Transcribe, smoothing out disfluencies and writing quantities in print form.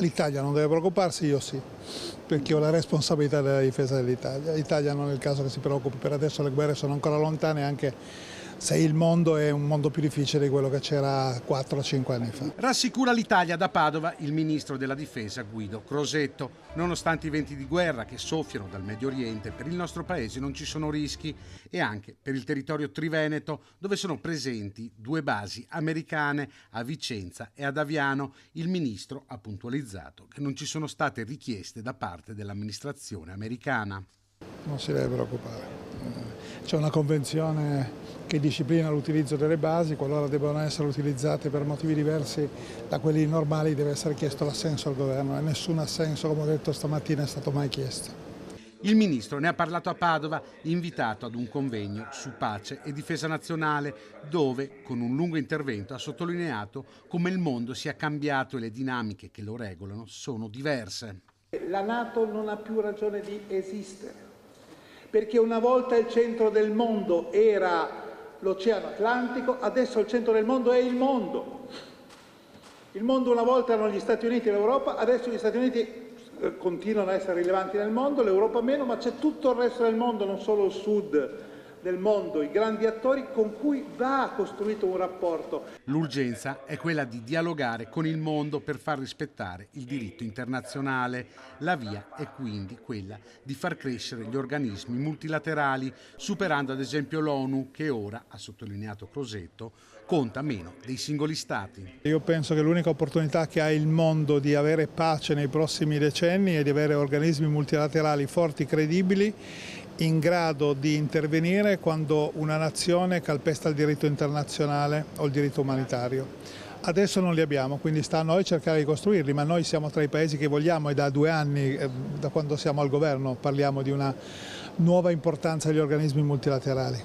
L'Italia non deve preoccuparsi, io sì, perché ho la responsabilità della difesa dell'Italia. L'Italia non è il caso che si preoccupi, per adesso le guerre sono ancora lontane, anche se il mondo è un mondo più difficile di quello che c'era 4-5 anni fa. Rassicura l'Italia da Padova il ministro della difesa Guido Crosetto. Nonostante i venti di guerra che soffiano dal Medio Oriente, per il nostro paese non ci sono rischi, e anche per il territorio triveneto, dove sono presenti 2 basi americane a Vicenza e ad Aviano. Il ministro ha puntualizzato che non ci sono state richieste da parte dell'amministrazione americana. Non si deve preoccupare. C'è una convenzione che disciplina l'utilizzo delle basi, qualora debbano essere utilizzate per motivi diversi da quelli normali deve essere chiesto l'assenso al governo e nessun assenso, come ho detto stamattina, è stato mai chiesto. Il ministro ne ha parlato a Padova, invitato ad un convegno su pace e difesa nazionale, dove, con un lungo intervento, ha sottolineato come il mondo sia cambiato e le dinamiche che lo regolano sono diverse. La NATO non ha più ragione di esistere, perché una volta il centro del mondo era l'Oceano Atlantico, adesso il centro del mondo è il mondo. Il mondo una volta erano gli Stati Uniti e l'Europa, adesso gli Stati Uniti continuano a essere rilevanti nel mondo, l'Europa meno, ma c'è tutto il resto del mondo, non solo il sud del mondo, i grandi attori con cui va costruito un rapporto. L'urgenza è quella di dialogare con il mondo per far rispettare il diritto internazionale. La via è quindi quella di far crescere gli organismi multilaterali, superando ad esempio l'ONU, che ora, ha sottolineato Crosetto, conta meno dei singoli stati. Io penso che l'unica opportunità che ha il mondo di avere pace nei prossimi decenni è di avere organismi multilaterali forti, credibili, in grado di intervenire quando una nazione calpesta il diritto internazionale o il diritto umanitario. Adesso non li abbiamo, quindi sta a noi cercare di costruirli, ma noi siamo tra i paesi che vogliamo e da 2 anni, da quando siamo al governo, parliamo di una nuova importanza degli organismi multilaterali.